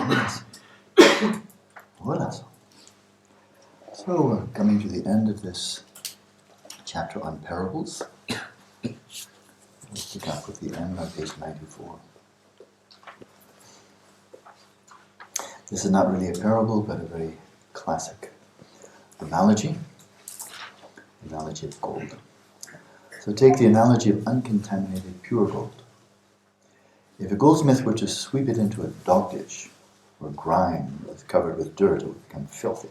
Yes. Wallace. So we're coming to the end of this chapter on parables. Let's pick up with the end on page 94. This is not really a parable, but a very classic analogy of gold. So take the analogy of uncontaminated pure gold. If a goldsmith were to sweep it into a dog dish, or grime was covered with dirt, it would become filthy.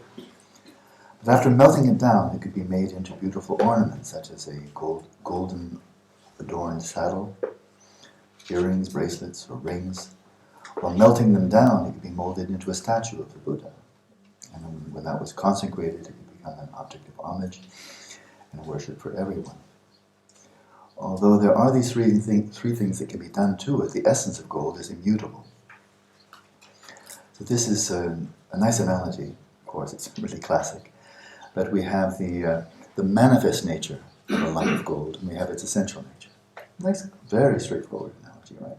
But after melting it down, it could be made into beautiful ornaments, such as a golden adorned saddle, earrings, bracelets, or rings. While melting them down, it could be molded into a statue of the Buddha. And when that was consecrated, it could become an object of homage and worship for everyone. Although there are these three things that can be done to it, the essence of gold is immutable. So this is a nice analogy. Of course, it's really classic. But we have the manifest nature of a lump of gold, and we have its essential nature. Nice, very straightforward analogy, right?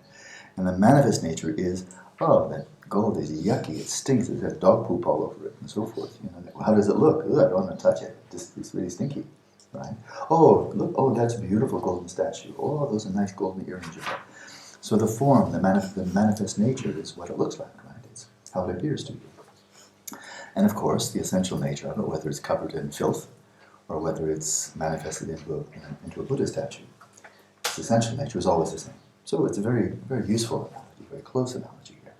And the manifest nature is, oh, that gold is yucky, it stinks, it has dog poop all over it, and so forth. You know, how does it look? Ugh, I don't want to touch it. It's really stinky, right? Oh, look, oh, that's a beautiful golden statue. Oh, those are nice golden earrings you have. So the form, the manifest nature is what it looks like, right? It's how it appears to be. And of course, the essential nature of it, whether it's covered in filth or whether it's manifested into a Buddha statue, its essential nature is always the same. So it's a very, very useful analogy, very close analogy here.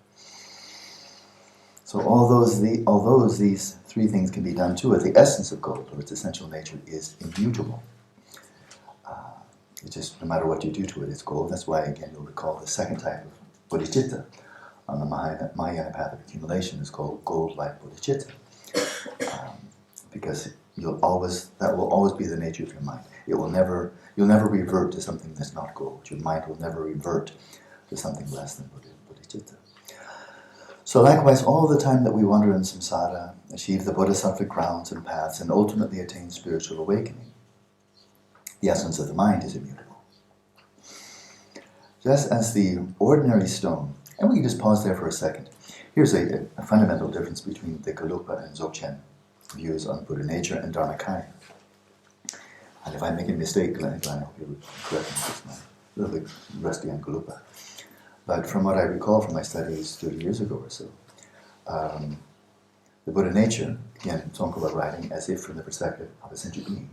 So although these three things can be done to it, the essence of gold, or its essential nature, is immutable. It just, no matter what you do to it, it's gold. That's why, again, you'll recall the second type of Bodhicitta on the Mahayana path of accumulation is called gold-like Bodhicitta. Because that will always be the nature of your mind. You'll never revert to something that's not gold. Your mind will never revert to something less than Bodhicitta. So likewise, all the time that we wander in samsara, achieve the bodhisattva grounds and paths, and ultimately attain spiritual awakening, the essence of the mind is immutable. Just as the ordinary stone, and we can just pause there for a second. Here's a fundamental difference between the Geluk-Kagyü and Dzogchen views on Buddha nature and Dharmakaya. And if I make a mistake, Glenn, I hope you'll correct me, because I'm a little bit rusty on Geluk-Kagyü. But from what I recall from my studies 30 years ago or so, the Buddha nature, again, Tzong writing, as if from the perspective of a sentient being.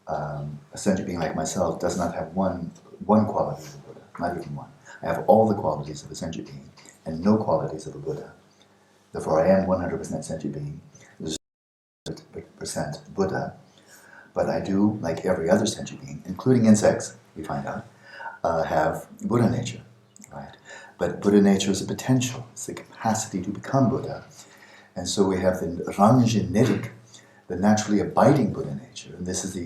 A sentient being like myself does not have one quality of the Buddha, not even one. I have all the qualities of a sentient being and no qualities of a Buddha. Therefore, I am 100% sentient being, 0% Buddha, but I do, like every other sentient being, including insects, we find out, have Buddha nature, right? But Buddha nature is a potential, it's the capacity to become Buddha. And so we have the ranjinitic, the naturally abiding Buddha nature, and this is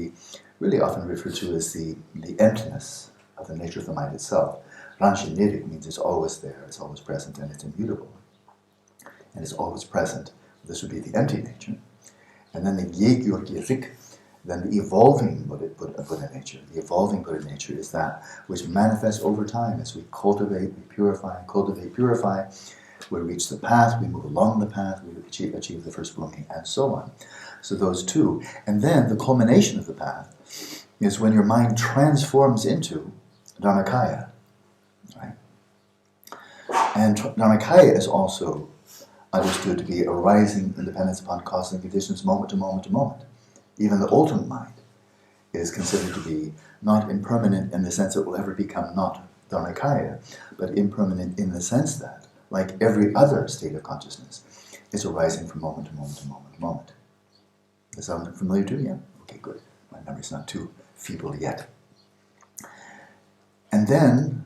really often referred to as the emptiness of the nature of the mind itself. Ranjinitic means it's always there, it's always present, and it's immutable. And it's always present. This would be the empty nature. And then the Gyaltsen, then the evolving Buddha nature. The evolving Buddha nature is that which manifests over time as we cultivate, we purify, we reach the path, we move along the path, we achieve the first blooming, and so on. So those two. And then the culmination of the path is when your mind transforms into Dharmakaya. Right? And Dharmakaya is also understood to be arising in dependence upon causes and conditions moment to moment to moment. Even the ultimate mind is considered to be not impermanent in the sense it will ever become not Dharmakaya, but impermanent in the sense that, like every other state of consciousness, it's arising from moment to moment to moment to moment. Does that sound familiar to you? Yeah? Okay, good. My memory's not too feeble yet. And then,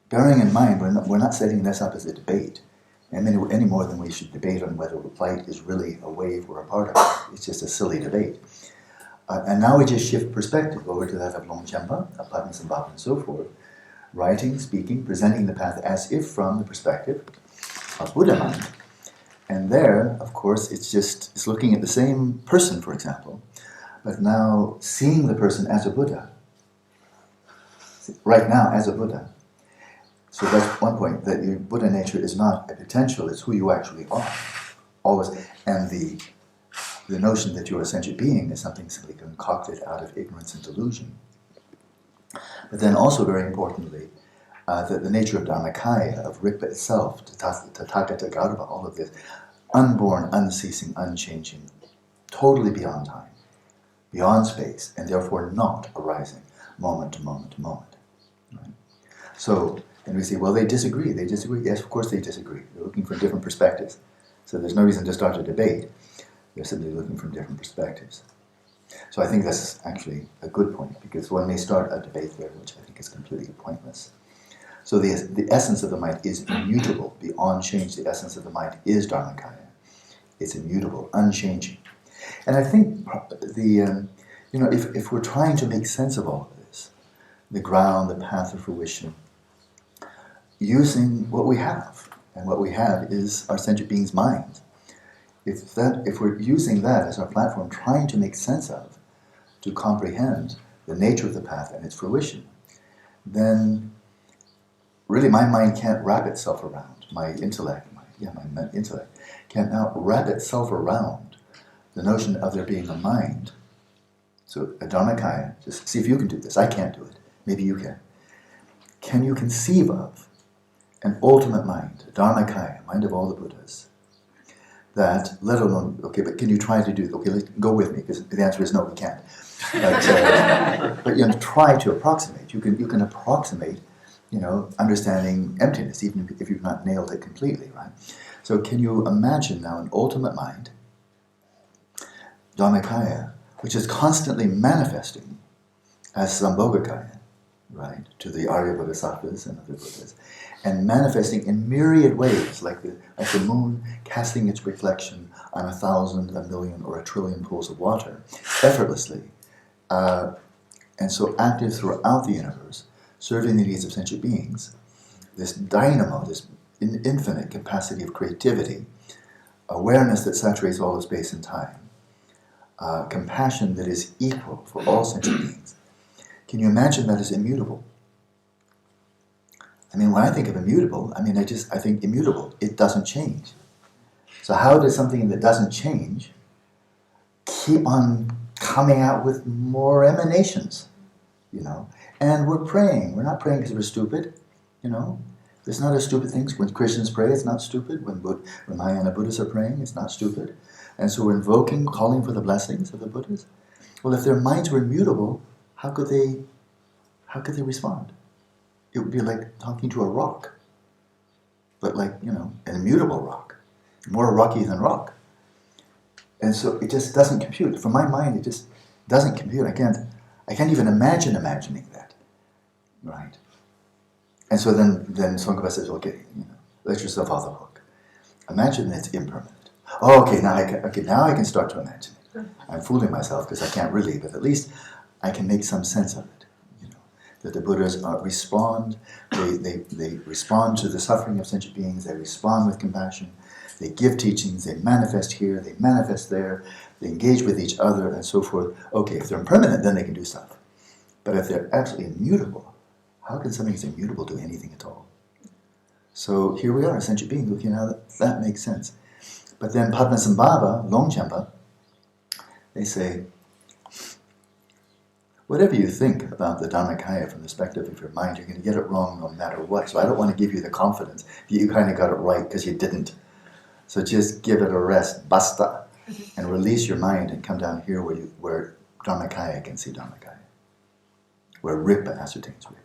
bearing in mind, we're not setting this up as a debate, any more than we should debate on whether light is really a wave or a particle. It's just a silly debate. And now we just shift perspective over to that of Longchenpa, of Padmasambhava, and so forth, writing, speaking, presenting the path as if from the perspective of Buddha mind. And there, of course, it's looking at the same person, for example, but now seeing the person as a Buddha. Right now, as a Buddha. So that's one point, that your Buddha nature is not a potential, it's who you actually are. Always. And the notion that you're a sentient being is something simply concocted out of ignorance and delusion. But then also, very importantly, that the nature of Dharmakaya, of Rigpa itself, Sugatagarbha, all of this, unborn, unceasing, unchanging, totally beyond time, beyond space, and therefore not arising moment to moment to moment. Right? So, and we say, well, they disagree. Yes, of course they disagree. They're looking for different perspectives. So there's no reason to start a debate. They're simply looking from different perspectives. So I think that's actually a good point, because one may start a debate there, which I think is completely pointless. So the essence of the mind is immutable, beyond change. The essence of the mind is Dharmakaya. It's immutable, unchanging. And I think if we're trying to make sense of all of this, the ground, the path of fruition, using what we have, and what we have is our sentient being's mind. If we're using that as our platform, trying to make sense of, to comprehend the nature of the path and its fruition, then really my mind can't wrap itself around, my intellect can't now wrap itself around the notion of there being a mind. So a Dharmakaya, just see if you can do this. I can't do it. Maybe you can. Can you conceive of an ultimate mind, a Dharmakaya, mind of all the Buddhas, that, let alone, okay, but can you try to do it? Okay, go with me, because the answer is no, we can't. But you try to approximate. You can approximate, understanding emptiness, even if you've not nailed it completely, right? So can you imagine now an ultimate mind, Dharmakaya, which is constantly manifesting as Sambhogakaya, right, to the Arya Bodhisattvas and other Buddhas, and manifesting in myriad ways, like the moon casting its reflection on 1,000, 1,000,000, or 1,000,000,000,000 pools of water, effortlessly, and so active throughout the universe, serving the needs of sentient beings. This dynamo, this infinite capacity of creativity, awareness that saturates all of space and time, compassion that is equal for all sentient beings. Can you imagine that as immutable? I mean, when I think of immutable, I think immutable. It doesn't change. So how does something that doesn't change keep on coming out with more emanations, And we're praying. We're not praying because we're stupid, There's not a stupid thing. When Christians pray, it's not stupid. When Mahayana Buddhists are praying, it's not stupid. And so we're invoking, calling for the blessings of the Buddhas. Well, if their minds were immutable, how could they respond? It would be like talking to a rock. But an immutable rock. More rocky than rock. And so it just doesn't compute. For my mind, it just doesn't compute. I can't even imagine imagining that. Right? And so then Tsongkhapa says, okay, let yourself off the hook. Imagine that it's impermanent. Oh, okay, now I can start to imagine it. I'm fooling myself because I can't really, but at least I can make some sense of it. That the Buddhas respond, they respond to the suffering of sentient beings, they respond with compassion, they give teachings, they manifest here, they manifest there, they engage with each other, and so forth. Okay, if they're impermanent, then they can do stuff. But if they're absolutely immutable, how can something that's immutable do anything at all? So here we are, a sentient being, looking how that makes sense. But then Padmasambhava, Longchenpa, they say, whatever you think about the Dharmakaya from the perspective of your mind, you're going to get it wrong no matter what. So I don't want to give you the confidence that you kind of got it right because you didn't. So just give it a rest, basta, and release your mind and come down here where Dharmakaya can see Dharmakaya, where Rigpa ascertains Rigpa.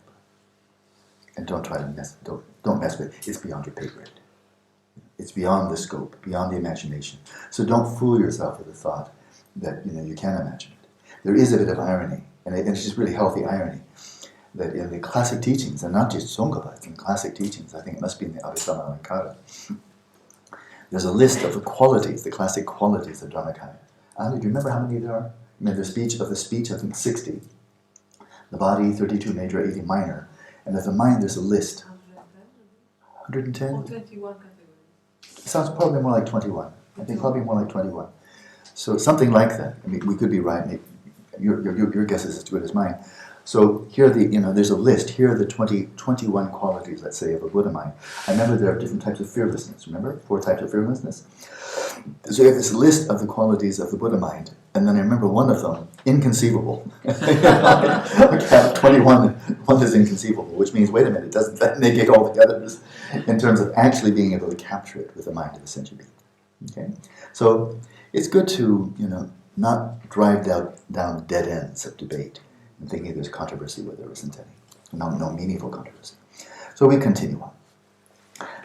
And don't try to don't mess with it. It's beyond your pay grade. It's beyond the scope, beyond the imagination. So don't fool yourself with the thought that you can imagine it. There is a bit of irony, and it's just really healthy irony, that in the classic teachings, and not just Tsongkhapa, it's in classic teachings, I think it must be in the Abhisamayalankara, there's a list of the qualities, the classic qualities of Dharmakaya. Ali, do you remember how many there are? The speech, I think 60. The body, 32 major, 80 minor. And of the mind, there's a list. 110? Or 21 categories. It sounds probably more like 21. I think probably more like 21. So something like that. I mean, we could be right. Your guess is as good as mine. So here there's a list. Here are the 21 qualities, let's say, of a Buddha mind. I remember there are different types of fearlessness. Remember? 4 types of fearlessness. So you have this list of the qualities of the Buddha mind, and then I remember one of them, inconceivable. I count 21, one is inconceivable, which means, wait a minute, doesn't that negate all the others in terms of actually being able to capture it with the mind of a sentient being? Okay? So it's good to, not drive down dead ends of debate and thinking there's controversy where there isn't any. No meaningful controversy. So we continue on.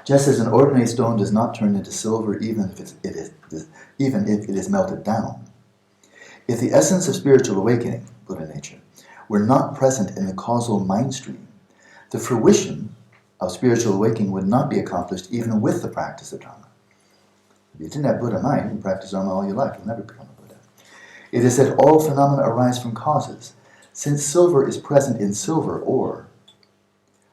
Just as an ordinary stone does not turn into silver even if it is melted down, if the essence of spiritual awakening, Buddha nature, were not present in the causal mind stream, the fruition of spiritual awakening would not be accomplished even with the practice of Dharma. If you didn't have Buddha mind, you can practice Dharma all your life, you'll never become a Buddha. It is said all phenomena arise from causes. Since silver is present in silver ore,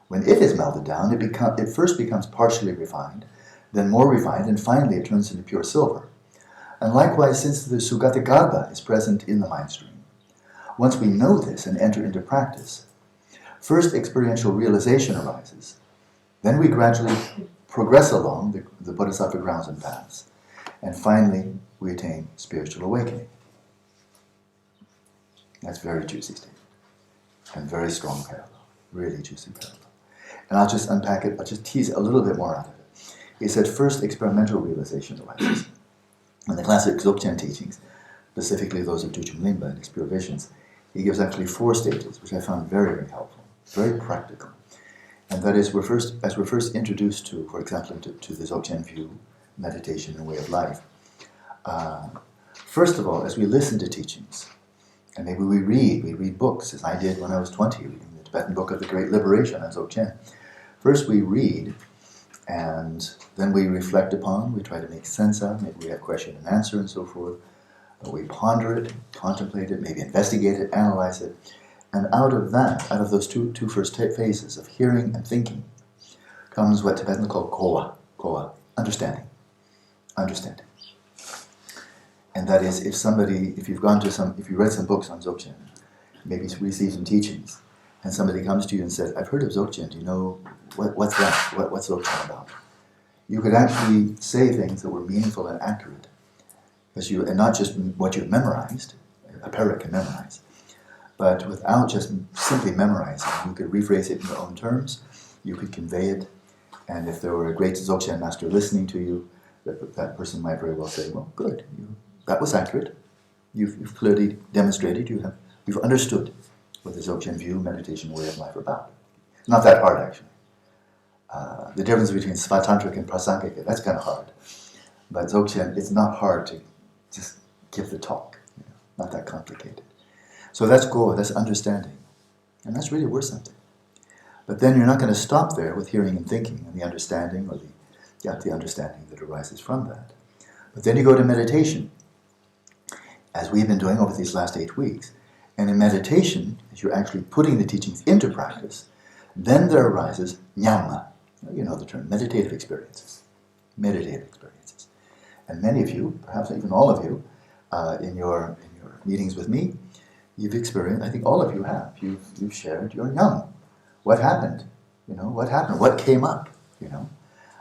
when it is melted down, it first becomes partially refined, then more refined, and finally it turns into pure silver. And likewise, since the Sugatagarbha is present in the mind stream, once we know this and enter into practice, first experiential realization arises, then we gradually progress along the Bodhisattva grounds and paths, and finally we attain spiritual awakening. That's very juicy statement, and very strong parallel, really juicy parallel. And I'll just unpack it, I'll just tease a little bit more out of it. He said first experimental realization arises. In the classic Dzogchen teachings, specifically those of Dujum Limba and his pure visions, he gives actually 4 stages, which I found very, very helpful, very practical. And that is, we're first introduced to, for example, to the Dzogchen view, meditation and way of life. First of all, as we listen to teachings, and maybe we read books, as I did when I was 20, reading the Tibetan Book of the Great Liberation on Dzogchen. First we read, and then we reflect upon, we try to make sense of, maybe we have question and answer and so forth. We ponder it, contemplate it, maybe investigate it, analyze it. And out of those two first phases of hearing and thinking, comes what Tibetans call koa, understanding. And that is, if you've read some books on Dzogchen, maybe received some teachings, and somebody comes to you and says, I've heard of Dzogchen, do you know what's that? What's Dzogchen about? You could actually say things that were meaningful and accurate, and not just what you've memorized, a parrot can memorize, but without just simply memorizing. You could rephrase it in your own terms, you could convey it, and if there were a great Dzogchen master listening to you, that person might very well say, well, good, that was accurate. You've clearly demonstrated, you've understood what the Dzogchen view, meditation, way of life are about. It's not that hard, actually. The difference between Svatantric and Prasangika, that's kind of hard. But Dzogchen, it's not hard to just give the talk. Not that complicated. So that's goa, that's understanding. And that's really worth something. But then you're not going to stop there with hearing and thinking and the understanding, or the understanding that arises from that. But then you go to meditation, as we've been doing over these last 8 weeks. And in meditation, as you're actually putting the teachings into practice, then there arises nyama. You know the term, meditative experiences. Meditative experiences. And many of you, perhaps even all of you, in your meetings with me, you've experienced, I think all of you have, you've shared your nyam. What happened? What happened? What came up?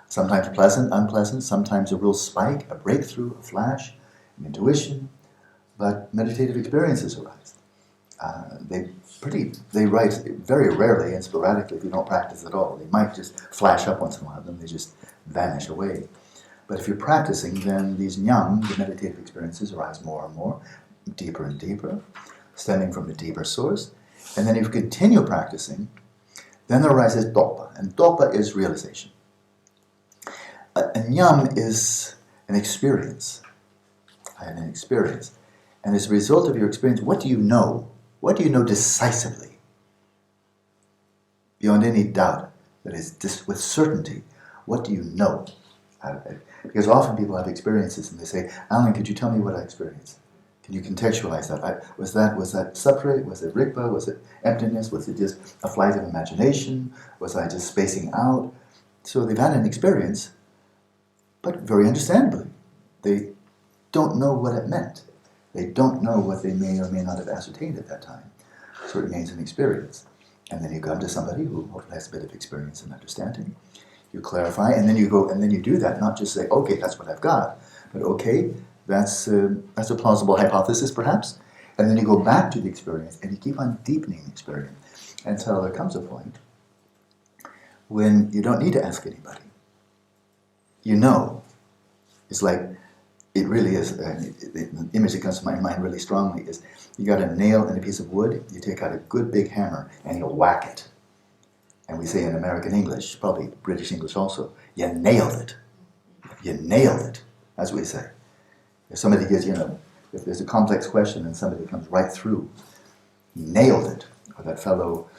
Sometimes pleasant, unpleasant, sometimes a real spike, a breakthrough, a flash, an intuition, but meditative experiences arise. They rise very rarely and sporadically if you don't practice at all. They might just flash up once in a while, then they just vanish away. But if you're practicing, then these nyam, the meditative experiences, arise more and more, deeper and deeper, stemming from a deeper source. And then if you continue practicing, then there arises dopa, and dopa is realization. A nyam is an experience. And as a result of your experience, what do you know? What do you know decisively? Beyond any doubt, that is, with certainty, what do you know out of it? Because often people have experiences and they say, Alan, could you tell me what I experienced? Can you contextualize that? Was that separate? Was it rigpa? Was it emptiness? Was it just a flight of imagination? Was I just spacing out? So they've had an experience, but very understandably, they don't know what it meant. They don't know what they may or may not have ascertained at that time. So it remains an experience. And then you come to somebody who has a bit of experience and understanding. You clarify, and then you go, and then you do that, not just say, okay, that's what I've got, but okay, that's a plausible hypothesis, perhaps. And then you go back to the experience, and you keep on deepening the experience until there comes a point when you don't need to ask anybody. You know. It's like, it really is, the image that comes to my mind really strongly is, you got a nail and a piece of wood, you take out a good big hammer, and you whack it. And we say in American English, probably British English also, you nailed it. You nailed it, as we say. If somebody gives, if there's a complex question and somebody comes right through, he nailed it. Or that fellow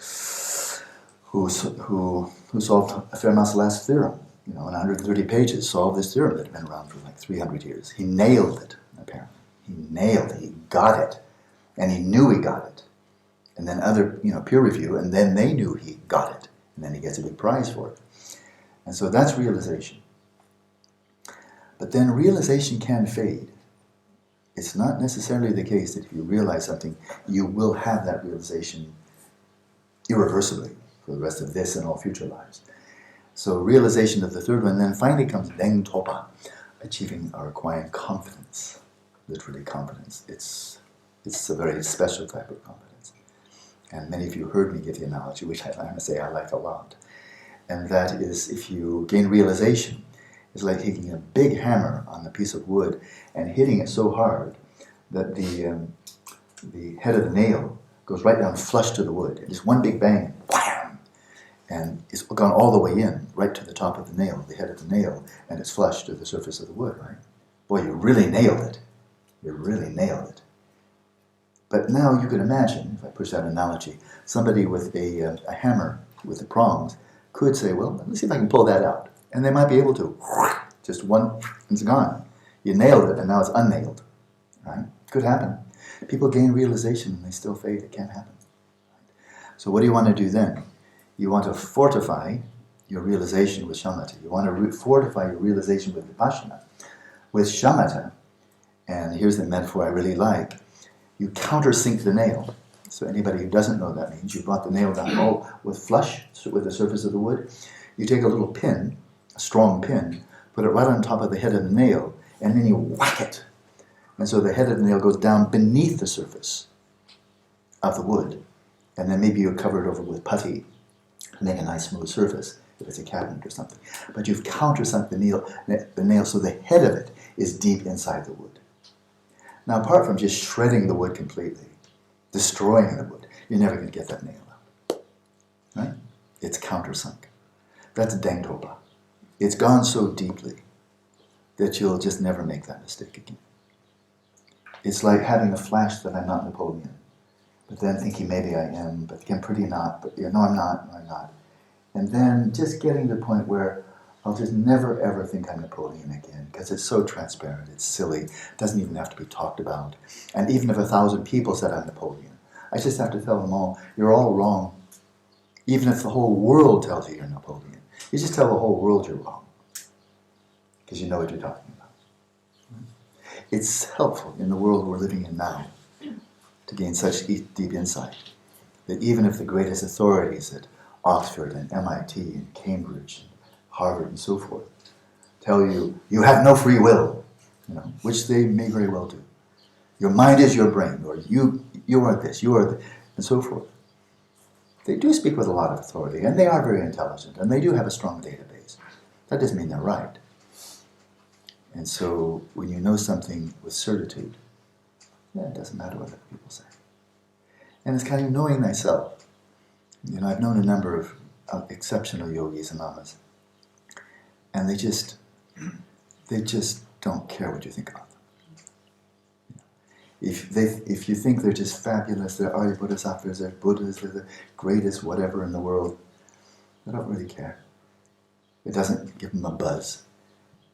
who solved a Fermat's theorem, in 130 pages, solved this theorem that had been around for like 300 years. He nailed it, apparently. He nailed it. He got it. And he knew he got it. And then other, peer review, and then they knew he got it. And then he gets a big prize for it. And so that's realization. But then realization can fade. It's not necessarily the case that if you realize something, you will have that realization irreversibly for the rest of this and all future lives. So realization of the third one, then finally comes Deng Topa, achieving or acquiring confidence. Literally confidence. It's a very special type of confidence. And many of you heard me give the analogy, which I must say I like a lot. And that is, if you gain realization, it's like taking a big hammer on a piece of wood and hitting it so hard that the head of the nail goes right down flush to the wood. And just one big bang, wham! And it's gone all the way in, right to the top of the nail, the head of the nail, and it's flush to the surface of the wood, right? Boy, you really nailed it. You really nailed it. But now you can imagine, if I push that analogy, somebody with a hammer with the prongs could say, well, let me see if I can pull that out. And they might be able to. Just one, it's gone. You nailed it, and now it's unnailed. Right? Could happen. People gain realization, and they still fade. It can't happen. So what do you want to do then? You want to fortify your realization with Shamatha. You want to fortify your realization with Vipashyana. With Shamatha, and here's the metaphor I really like, you countersink the nail. So anybody who doesn't know what that means, you brought the nail down with flush, with the surface of the wood. You take a little pin, a strong pin, put it right on top of the head of the nail, and then you whack it. And so the head of the nail goes down beneath the surface of the wood. And then maybe you cover it over with putty to make a nice smooth surface, if it's a cabinet or something. But you've countersunk the nail so the head of it is deep inside the wood. Now, apart from just shredding the wood completely, destroying the wood, you're never going to get that nail out. Right? It's countersunk. That's Deng Topa. It's gone so deeply that you'll just never make that mistake again. It's like having a flash that I'm not Napoleon, but then thinking maybe I am, but again pretty not, but no I'm not, no I'm not. And then just getting to the point where I'll just never ever think I'm Napoleon again, because it's so transparent, it's silly, it doesn't even have to be talked about. And even if 1,000 people said I'm Napoleon, I just have to tell them all, you're all wrong. Even if the whole world tells you you're Napoleon, you just tell the whole world you're wrong, because you know what you're talking about. It's helpful in the world we're living in now to gain such deep insight that even if the greatest authorities at Oxford and MIT and Cambridge and Harvard and so forth tell you, you have no free will, which they may very well do. Your mind is your brain, or you are this, you are this, and so forth. They do speak with a lot of authority, and they are very intelligent, and they do have a strong database. That doesn't mean they're right. And so when you know something with certitude, it doesn't matter what other people say. And it's kind of knowing thyself. I've known a number of exceptional yogis and lamas, and they just don't care what you think about them. If you think they're just fabulous, they're Arya Bodhisattvas, they're Buddhas, they're the greatest whatever in the world, they don't really care. It doesn't give them a buzz.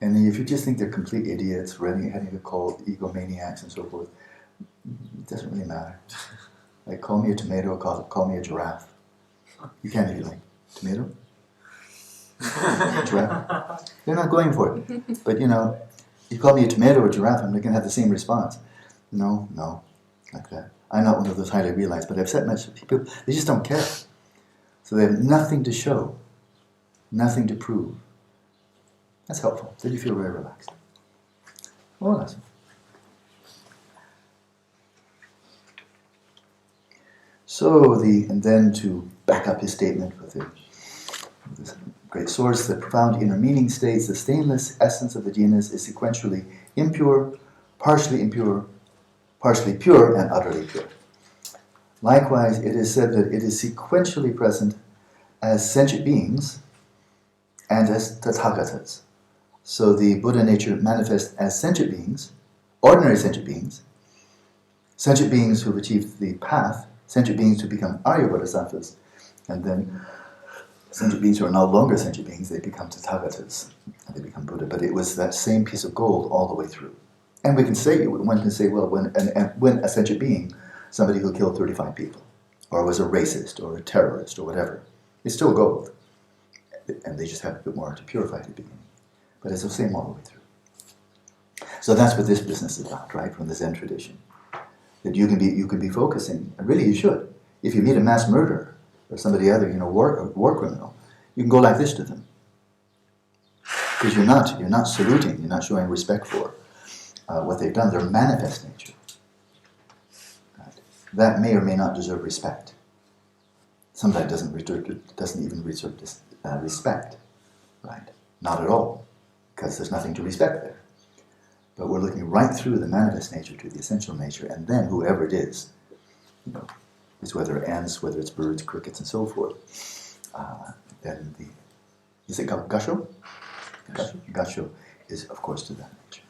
And if you just think they're complete idiots, heading a cult, egomaniacs and so forth, it doesn't really matter. Like, call me a tomato, call me a giraffe. You can't even like, tomato? Giraffe? They're not going for it. But you call me a tomato or giraffe, I'm going to have the same response. No, like that. I'm not one of those highly realized, but I've said much to people, they just don't care. So they have nothing to show, nothing to prove. That's helpful. Then you feel very relaxed. Well, that's and then to back up his statement with this great source, the profound inner meaning states the stainless essence of the Jinas is sequentially impure, partially pure, and utterly pure. Likewise, it is said that it is sequentially present as sentient beings and as Tathagatas. So the Buddha nature manifests as sentient beings, ordinary sentient beings who have achieved the path, sentient beings who become Arya Bodhisattvas, and then sentient beings who are no longer sentient beings, they become Tathagatas, and they become Buddha. But it was that same piece of gold all the way through. And one can say, well, when a sentient being, somebody who killed 35 people, or was a racist, or a terrorist, or whatever, it's still gold. And they just have a bit more to purify at the beginning. But it's the same all the way through. So that's what this business is about, right, from the Zen tradition. That you can be focusing, and really you should. If you meet a mass murderer, or somebody other, war criminal, you can go like this to them. Because you're not saluting, you're not showing respect for what they've done, their manifest nature. Right? That may or may not deserve respect. Sometimes it doesn't even deserve respect, right? Not at all, because there's nothing to respect there. But we're looking right through the manifest nature to the essential nature, and then whoever it is, is whether ants, whether it's birds, crickets, and so forth. Then is it Gasho? Gasho is, of course, to that nature.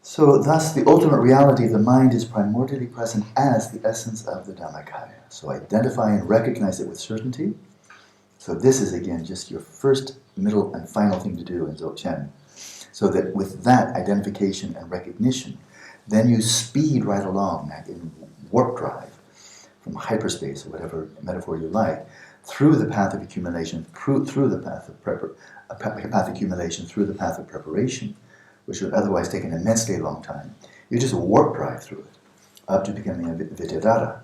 So thus, the ultimate reality of the mind is primordially present as the essence of the Dhammakaya. So identify and recognize it with certainty. So this is, again, just your first, middle, and final thing to do in Dzogchen. So that with that identification and recognition, then you speed right along in warp drive from hyperspace, or whatever metaphor you like, through the path of accumulation, through the path of accumulation, through the path of preparation, which would otherwise take an immensely long time. You just warp drive through it, up to becoming a Vidyadhara.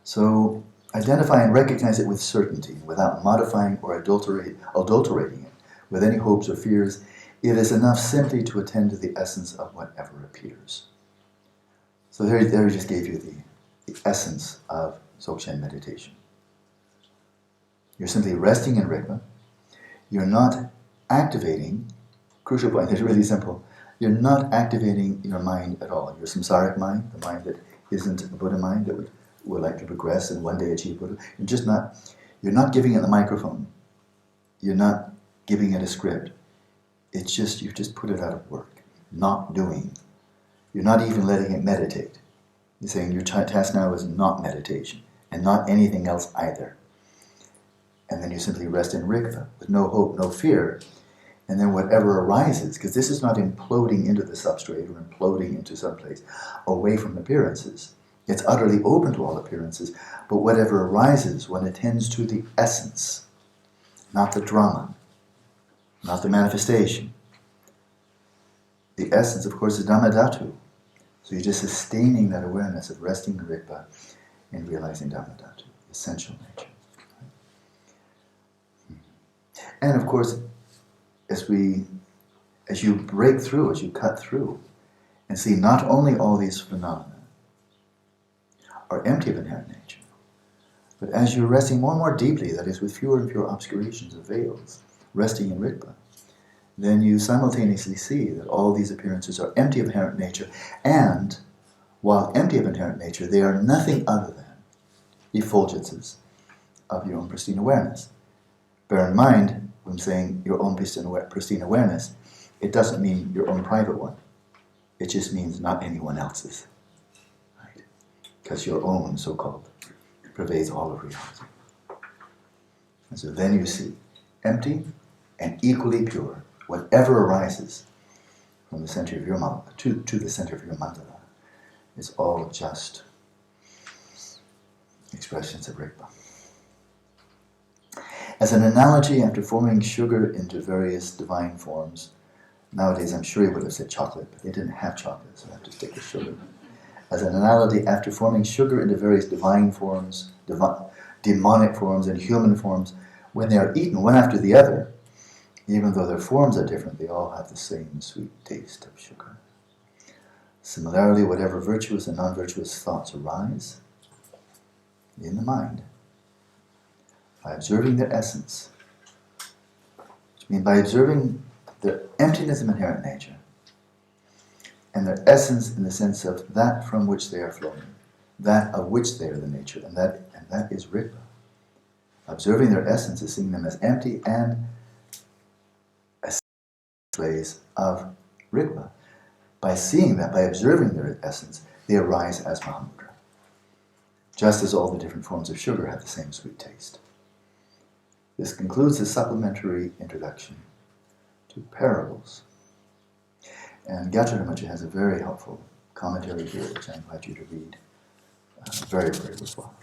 So identify and recognize it with certainty, without modifying or adulterating it with any hopes or fears. It is enough simply to attend to the essence of whatever appears. So there he just gave you the essence of Dzogchen meditation. You're simply resting in Rigpa. You're not activating, crucial point, it's really simple, you're not activating your mind at all. Your samsaric mind, the mind that isn't a Buddha mind, that would like to progress and one day achieve Buddha. You're not giving it the microphone. You're not giving it a script. It's just, you just put it out of work. Not doing. You're not even letting it meditate. You're saying your task now is not meditation, and not anything else either. And then you simply rest in Rigpa, with no hope, no fear, and then whatever arises, because this is not imploding into the substrate or imploding into someplace away from appearances. It's utterly open to all appearances, but whatever arises, one attends to the essence, not the drama, not the manifestation. The essence, of course, is Dhammadhatu. So you're just sustaining that awareness of resting in Rigpa and realizing Dhammadhatu, essential nature. And of course, as you break through, as you cut through, and see not only all these phenomena are empty of inherent nature, but as you're resting more and more deeply, that is with fewer and fewer obscurations of veils, resting in Rigpa, then you simultaneously see that all these appearances are empty of inherent nature, and while empty of inherent nature, they are nothing other than effulgences of your own pristine awareness. Bear in mind, when saying your own pristine awareness, it doesn't mean your own private one. It just means not anyone else's. Right? Because your own, so-called, pervades all of reality. And so then you see, empty and equally pure, whatever arises from the center of your mandala to the center of your mandala is all just expressions of Rigpa. As an analogy, after forming sugar into various divine forms, nowadays I'm sure he would have said chocolate, but they didn't have chocolate, so I have to stick with sugar. as an analogy, after forming sugar into various divine forms, demonic forms, and human forms, when they are eaten one after the other, even though their forms are different, they all have the same sweet taste of sugar. Similarly, whatever virtuous and non-virtuous thoughts arise in the mind, by observing their essence, which means by observing their emptiness of inherent nature, and their essence in the sense of that from which they are flowing, that of which they are the nature, and that is Rigpa. Observing their essence is seeing them as empty and displays of Rigpa. By seeing that, by observing their essence, they arise as Mahamudra. Just as all the different forms of sugar have the same sweet taste. This concludes the supplementary introduction to parables. And Gyaltsen has a very helpful commentary here, which I invite you to read. Very, very worthwhile.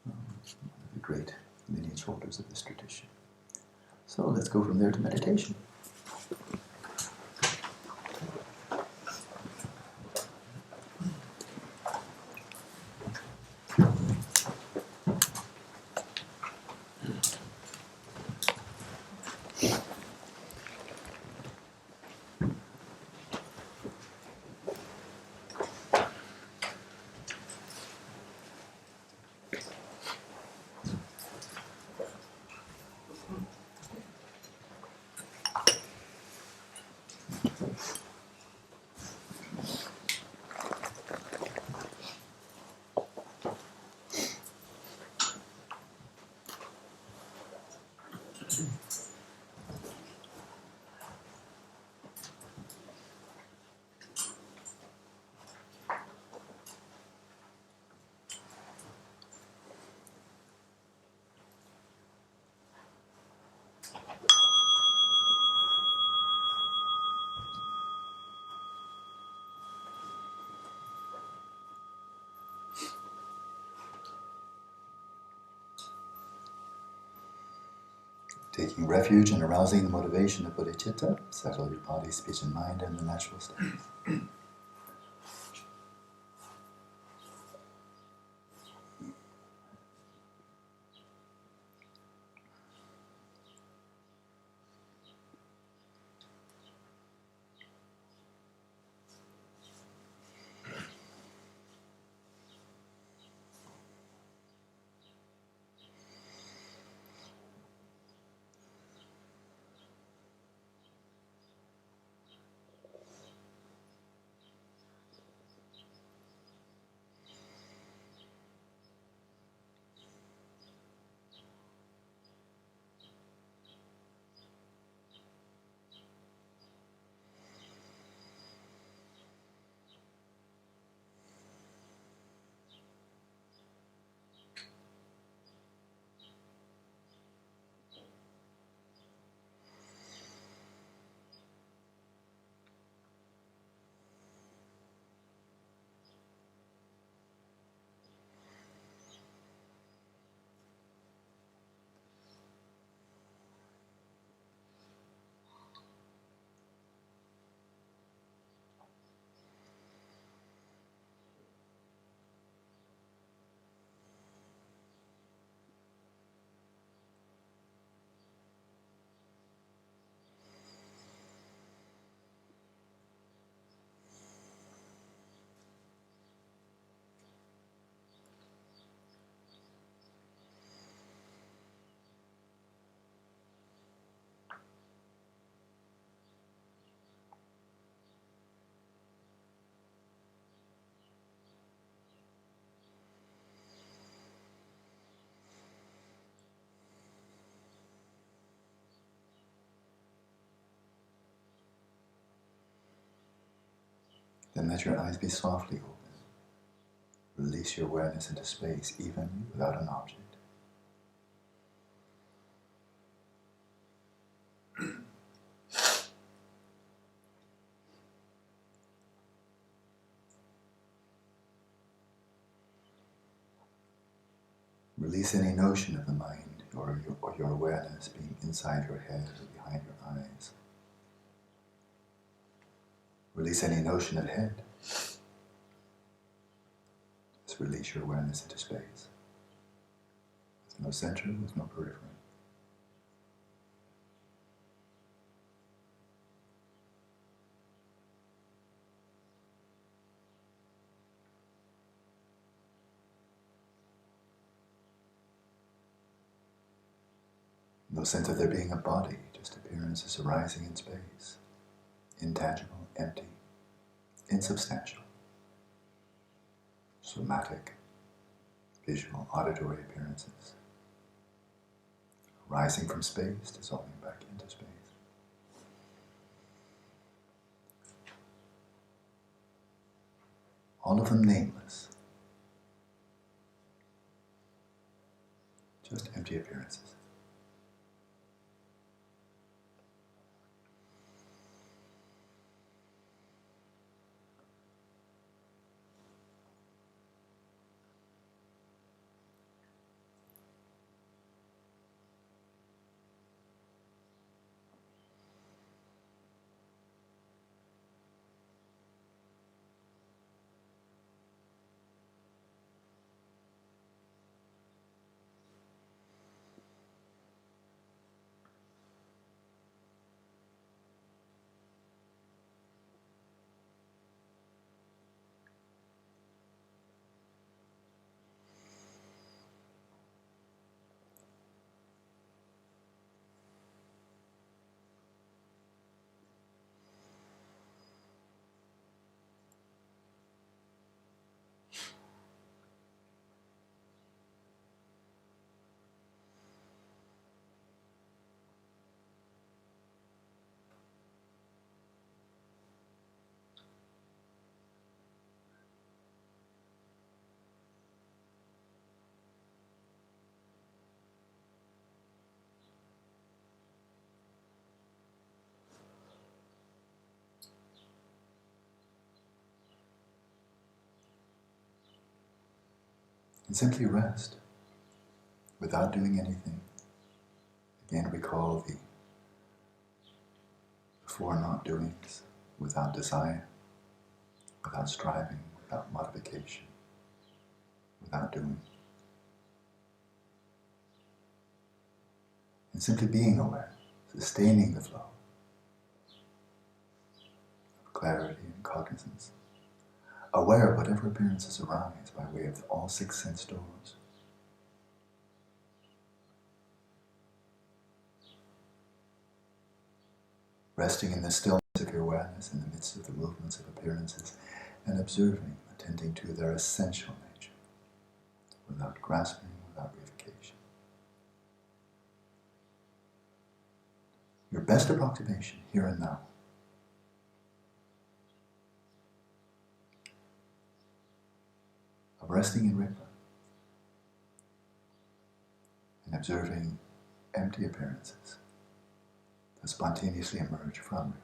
The great lineage holders of this tradition. So let's go from there to meditation. Taking refuge and arousing the motivation of Bodhicitta, settle your body, speech, and mind in the natural state. Then let your eyes be softly open. Release your awareness into space, even without an object. Release any notion of the mind or your awareness being inside your head or behind your eyes. Release any notion of head. Just release your awareness into space. With no center, with no periphery. No sense of there being a body, just appearances arising in space. Intangible, empty, insubstantial. Somatic, visual, auditory appearances. Rising from space, dissolving back into space. All of them nameless. Just empty appearances. And simply rest without doing anything. Again, recall the four not doings: without desire, without striving, without modification, without doing. And simply being aware, sustaining the flow of clarity and cognizance. Aware of whatever appearances arise by way of all six sense doors. Resting in the stillness of your awareness in the midst of the movements of appearances and observing, attending to their essential nature, without grasping, without reification. Your best approximation, here and now, of resting in Ripa and observing empty appearances that spontaneously emerge from Ripa.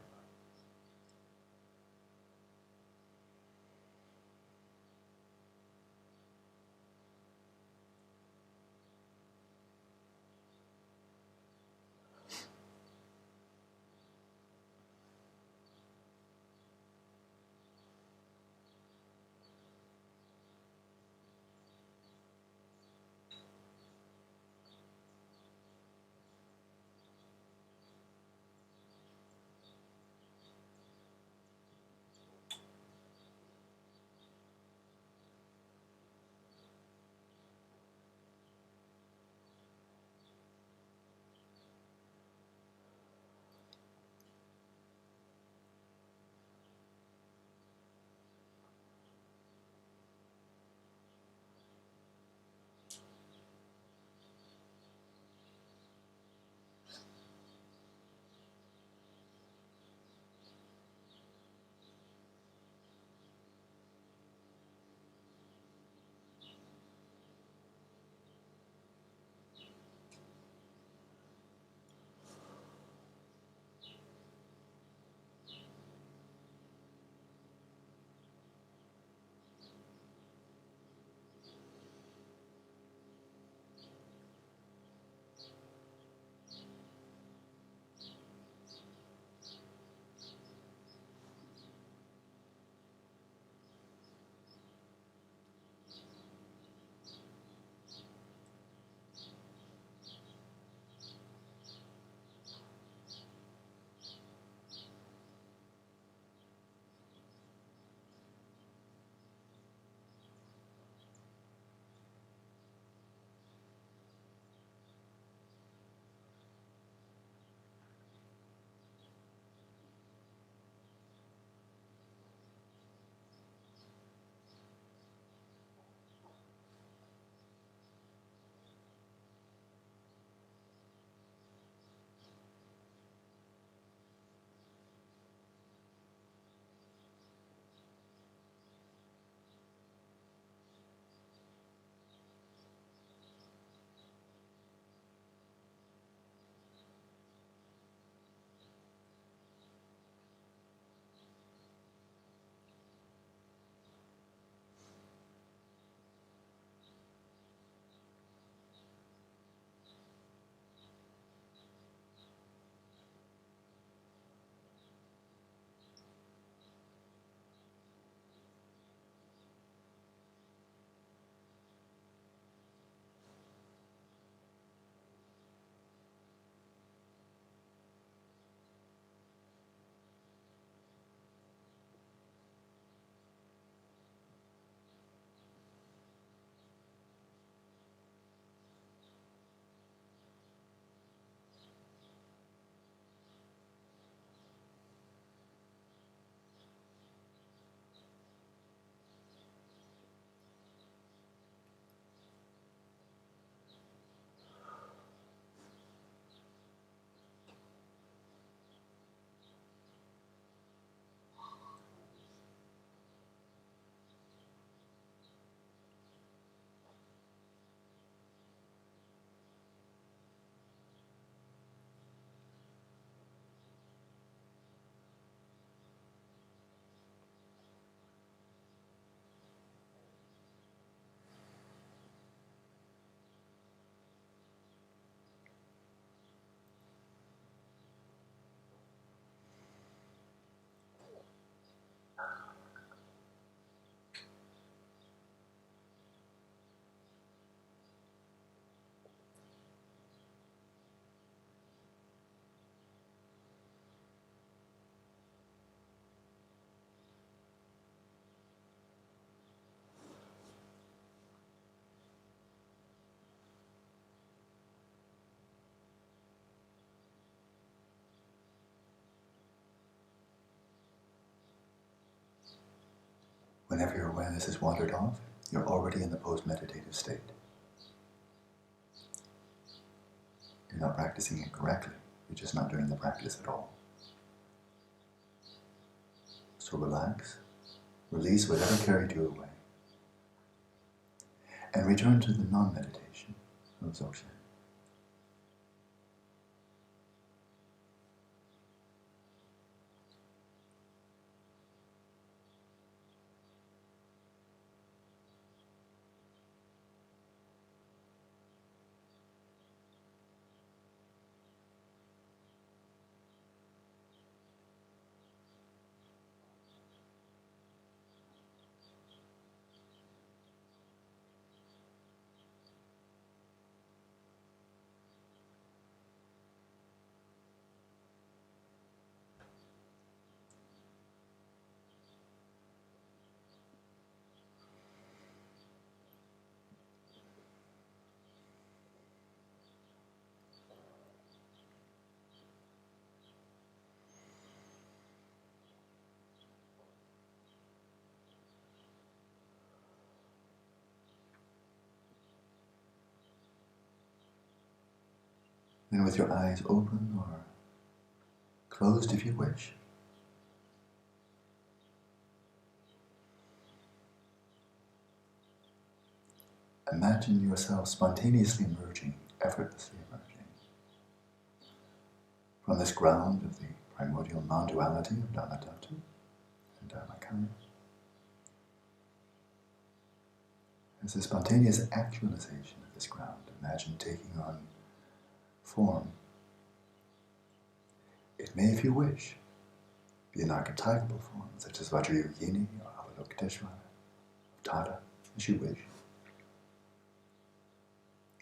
Whenever your awareness is wandered off, you're already in the post-meditative state. You're not practicing it correctly. You're just not doing the practice at all. So relax, release whatever carried you away, and return to the non-meditation of Dzogchen. Then with your eyes open or closed if you wish, imagine yourself spontaneously emerging, effortlessly emerging from this ground of the primordial non-duality of Dharmadhatu and Dharmakaya. As a spontaneous actualization of this ground, imagine taking on form. It may, if you wish, be an archetypal form, such as Vajrayogini or Avalokiteshvara, or Tata, as you wish.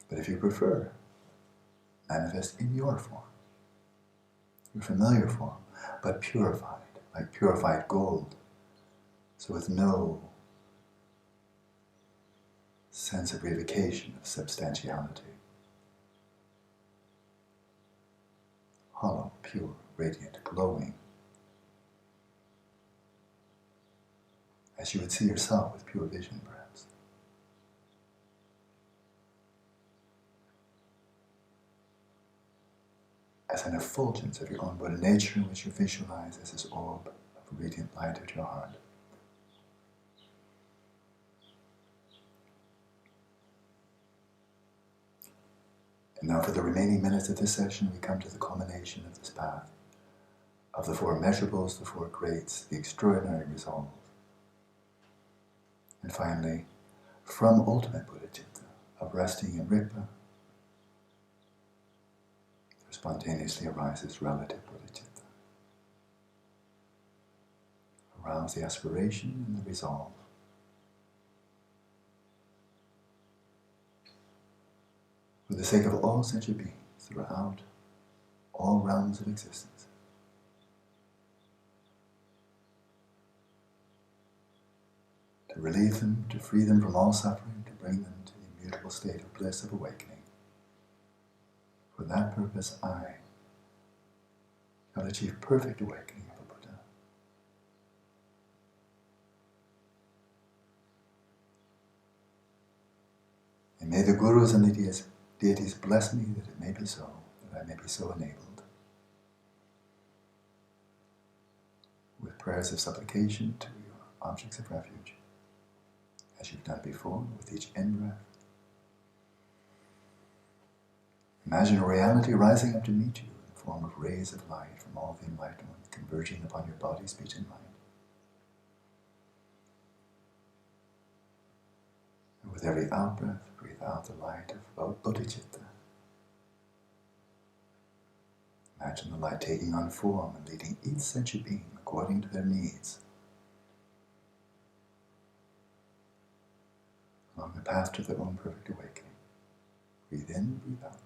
But if you prefer, manifest in your form, your familiar form, but purified, like purified gold, so with no sense of revocation of substantiality. Hollow, pure, radiant, glowing, as you would see yourself with pure vision, perhaps. As an effulgence of your own Buddha nature, which you visualize as this orb of radiant light at your heart. And now for the remaining minutes of this session, we come to the culmination of this path, of the four measurables, the four greats, the extraordinary resolve. And finally, from ultimate Bodhicitta, of resting in Rigpa, there spontaneously arises relative Bodhicitta. Arouse the aspiration and the resolve. For the sake of all sentient beings throughout all realms of existence. To relieve them, to free them from all suffering, to bring them to the immutable state of bliss of awakening. For that purpose I shall achieve perfect awakening of a Buddha. And may the Gurus and the deities bless me that it may be so, that I may be so enabled. With prayers of supplication to your objects of refuge, as you've done before with each in-breath. Imagine a reality rising up to meet you in the form of rays of light from all the enlightened ones converging upon your body, speech, and mind. And with every out-breath, breathe out the light of Bodhicitta. Imagine the light taking on form and leading each sentient being according to their needs along the path to their own perfect awakening. Breathe in, breathe out.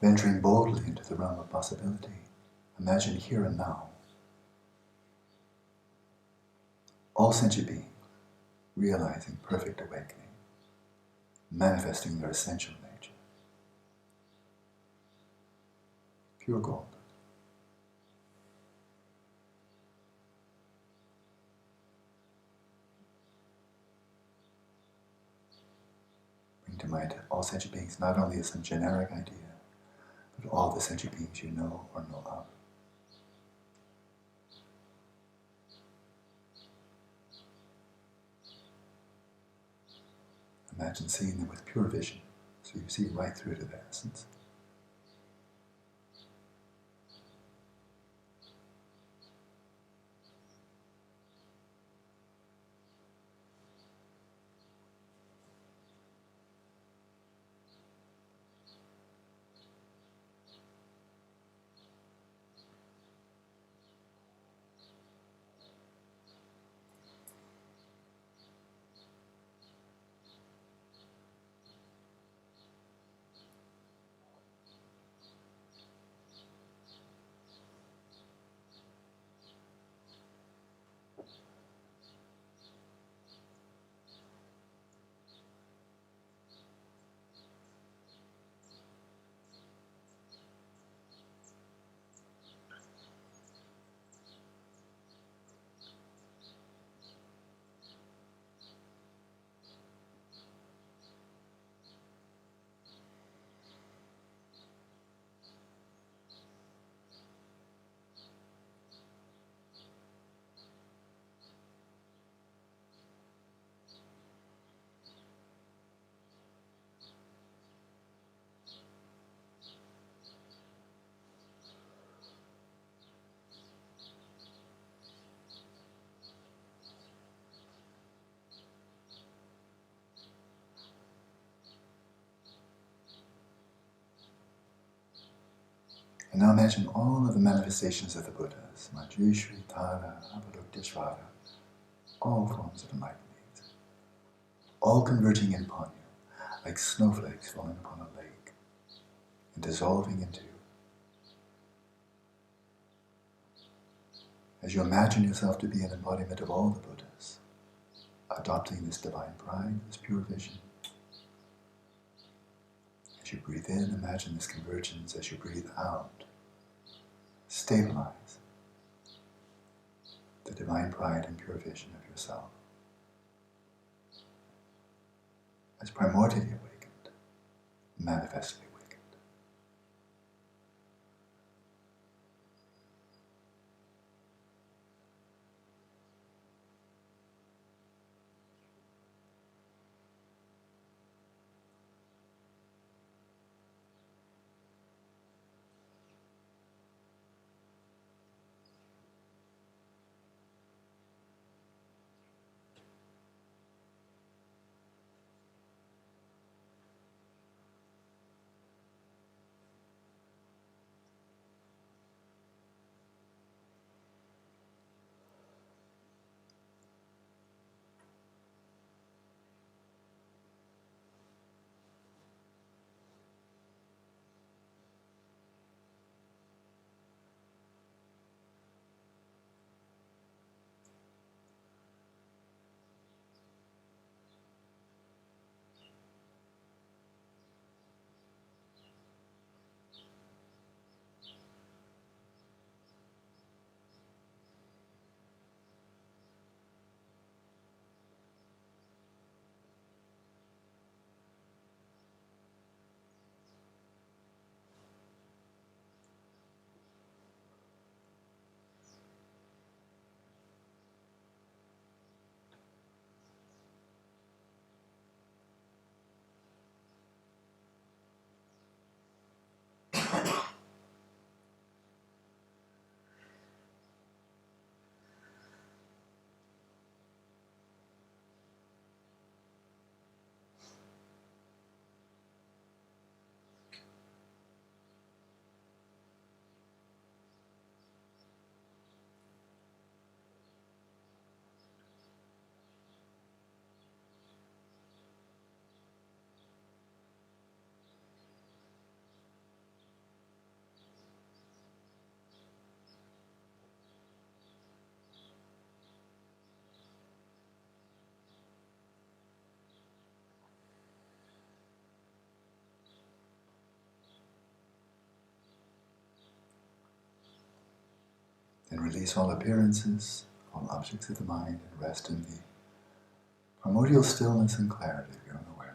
Venturing boldly into the realm of possibility, imagine here and now all sentient beings realizing perfect awakening, manifesting their essential nature. Pure gold. Bring to mind all sentient beings not only as some generic idea, but all the sentient beings you know or know of. Imagine seeing them with pure vision, so you see right through to their essence. And now imagine all of the manifestations of the Buddhas, Manjushri, Tara, Avalokiteshvara, all forms of enlightenment, all converging in upon you, like snowflakes falling upon a lake, and dissolving into you. As you imagine yourself to be an embodiment of all the Buddhas, adopting this divine pride, this pure vision. As you breathe in, imagine this convergence. As you breathe out, stabilize the divine pride and pure vision of yourself as primordially awakened, manifestly awakened. release all appearances, all objects of the mind, and rest in the primordial stillness and clarity of your own awareness.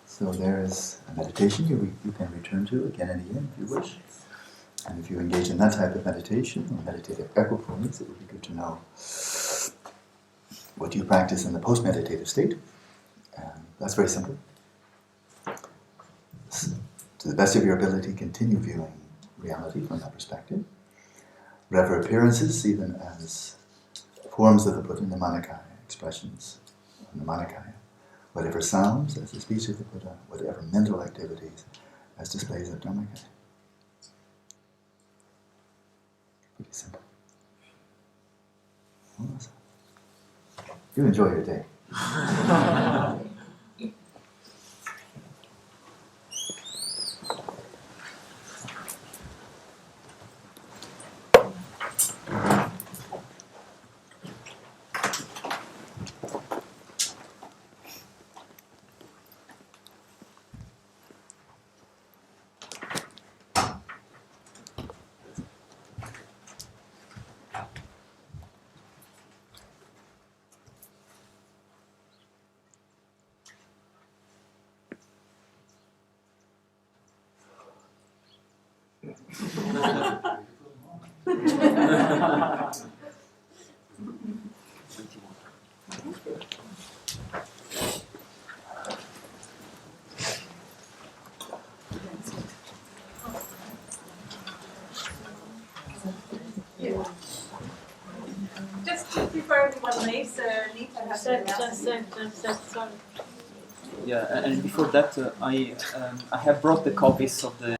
So there is a meditation you can return to again and again if you wish. And if you engage in that type of meditation or meditative equipoise, it would be good to know what you practice in the post-meditative state. That's very simple. To the best of your ability, continue viewing reality from that perspective. Whatever appearances, see them as forms of the Buddha, Namanikaya, expressions of Namanikaya. Whatever sounds as the speech of the Buddha, whatever mental activities as displays of Dharmakaya. Pretty simple. Wallace. You enjoy your day. Just before everyone leaves, Nita has to Yeah, and before that, I have brought the copies of the